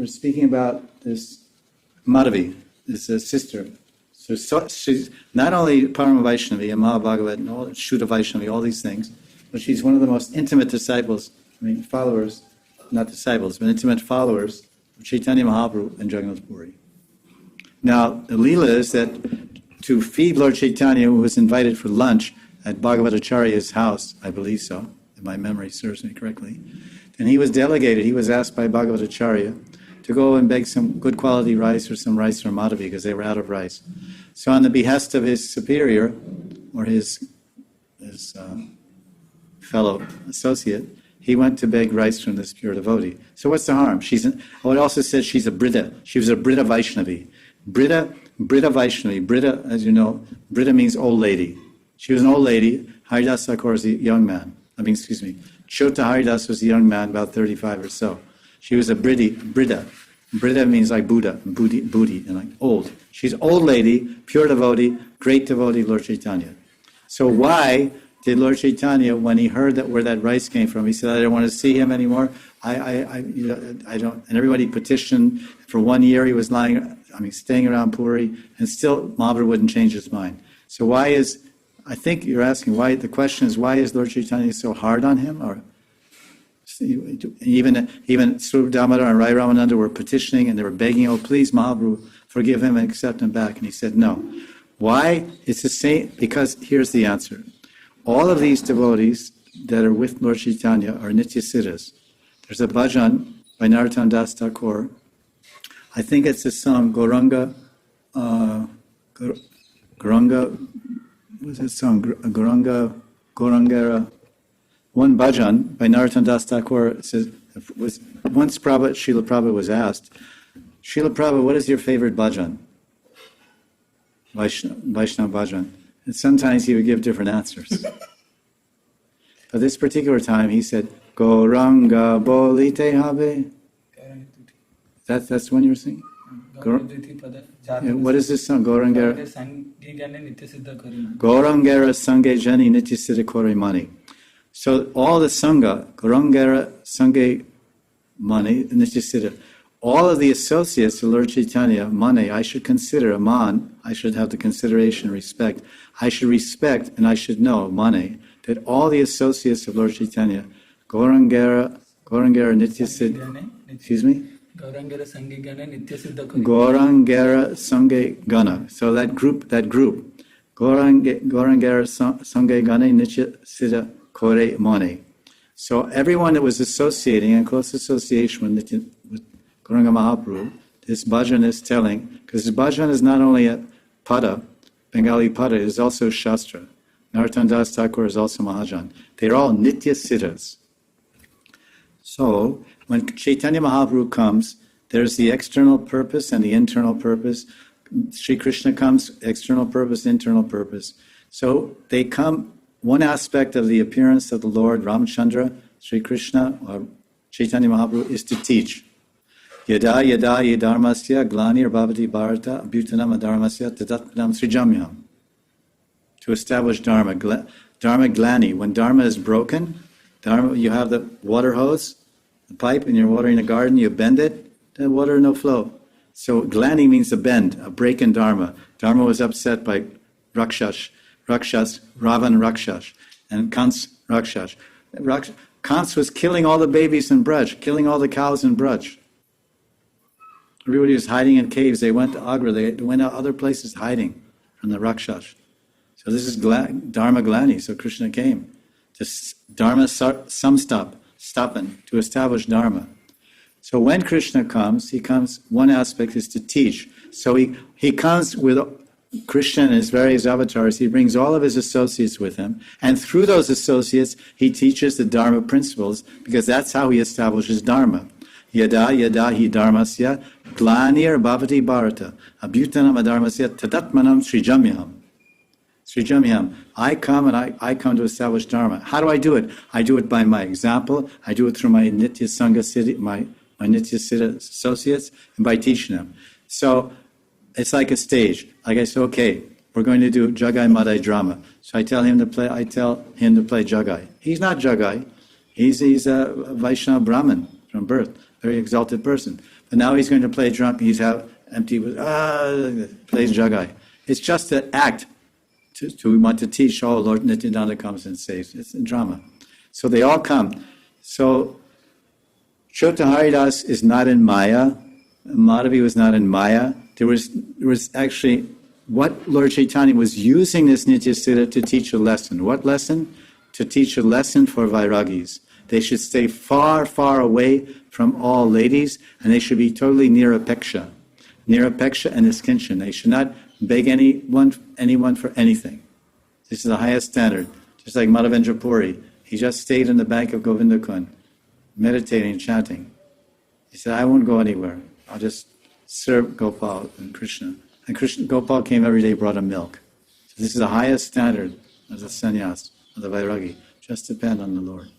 we're speaking about this Madhavi, this sister. So she's not only Parama Vaishnavi and Mahabhagavat and all Shuddha Vaishnavi, all these things, but she's one of the most intimate disciples, followers, not disciples, but intimate followers of Chaitanya Mahaprabhu and Jagannath Puri. Now, the Leela is that to feed Lord Chaitanya, who was invited for lunch at Bhagavatacharya's house, I believe so, if my memory serves me correctly, and he was delegated, he was asked by Bhagavatacharya to go and beg some good quality rice or some rice from Madhavi because they were out of rice. So on the behest of his superior, or his fellow associate, he went to beg rice from this pure devotee. So what's the harm? It also says she's a Brita. She was a Brita Vaishnavi. Brita Vaishnavi. Brita, as you know, Brita means old lady. She was an old lady. Haridas Thakur was a young man. Chota Haridas was a young man, about 35 or so. She was a Brita. Brita means like Buddha, Booty, and like old. She's old lady, pure devotee, great devotee of Lord Chaitanya. So why did Lord Chaitanya, when he heard that where that rice came from, he said, I don't want to see him anymore. I don't. And everybody petitioned. For 1 year he was staying around Puri, and still Mahabharata wouldn't change his mind. So I think you're asking why, the question is, why is Lord Chaitanya so hard on him? Or even Swarup Damodar and Rai Ramananda were petitioning and they were begging, oh please Mahaprabhu, forgive him and accept him back. And he said no. Why? It's the same, because here's the answer. All of these devotees that are with Lord Chaitanya are Nitya Siddhas. There's a bhajan by Narottam Das Thakur. I think it's a song, Gauranga, what's that song? Gaurangara. One bhajan by Narottam Das Thakur says, once Srila Prabhupada was asked, Srila Prabhupada, what is your favorite bhajan? Vaishnava bhajan. And sometimes he would give different answers. But this particular time he said, Gauranga bolite habe. That's when you were singing? What is this song? Gaurangara Sange Jani Nitya Siddha Kore Mani. So all the Sangha, Gaurangara Sange Mani, Nitya Siddha, all of the associates of Lord Chaitanya, Mane, I should consider a man, I should have the consideration and respect. I should respect and I should know, Mane, that all the associates of Lord Chaitanya, Gaurangara Nitya Siddha, excuse me? Gaurangara Sange Gana Nitya Siddha Kore. Gaurangara Sange Gana. So that group, Gaurangara Sange Gana Nitya Siddha Kore Mane. So everyone that was associating, in close association with Gauranga Mahaprabhu, this bhajan is telling, because this bhajan is not only a pada, Bengali pada, it is also Shastra. Narottam Das Thakur is also Mahajan. They're all Nitya Siddhas. So, when Chaitanya Mahaprabhu comes, there's the external purpose and the internal purpose. Sri Krishna comes, external purpose, internal purpose. So, they come, one aspect of the appearance of the Lord, Ramchandra, Sri Krishna, or Chaitanya Mahaprabhu, is to teach. Yada yadarmasya glanir bhavati bharata abhutanam adharmasya tadatmanam srijamyam. To establish Dharma. Dharma glani. When Dharma is broken, Dharma, you have the water hose, the pipe, and you're watering a garden, you bend it, the water no flow. So glani means a bend, a break in Dharma. Dharma was upset by Ravan Rakshas, and Kans Rakshas. Kans was killing all the babies in Braj, killing all the cows in Braj. Everybody was hiding in caves. They went to Agra. They went to other places hiding from the Rakshas. So this is Dharma Glani. So Krishna came to Dharma stopping to establish Dharma. So when Krishna comes, he comes, one aspect is to teach. So he comes with Krishna and his various avatars. He brings all of his associates with him. And through those associates, he teaches the Dharma principles, because that's how he establishes Dharma. Yada hi dharmasya glanir bhavati bharata abhutanam adharmasya tadatmanam srijamyam. Srijamyam. I come to establish Dharma. How do I do it? I do it by my example. I do it through my Nitya Sangha Siddha, my Nitya Siddha associates, and by teaching them. So it's like a stage. Like I say, okay, we're going to do Jagai Madai drama. So I tell him to play Jagai. He's not Jagai. He's a Vaishnava Brahmin from birth, very exalted person. And now he's going to play drum. He's out empty with, plays Jagai. It's just an act to want to teach, Lord Nityananda comes and saves. It's a drama. So they all come. So Chota Haridas is not in Maya. Madhavi was not in Maya. There was actually, what Lord Chaitanya was using this Nitya Siddha to teach a lesson. What lesson? To teach a lesson for Vairagis. They should stay far, far away from all ladies, and they should be totally nirapeksha. Nirapeksha and iskinchan. They should not beg anyone for anything. This is the highest standard. Just like Madhavendra Puri. He just stayed in the bank of Govindakund, meditating, chanting. He said, I won't go anywhere. I'll just serve Gopal and Krishna. And Gopal came every day, brought him milk. So this is the highest standard of the sannyas, of the Vairagi. Just depend on the Lord.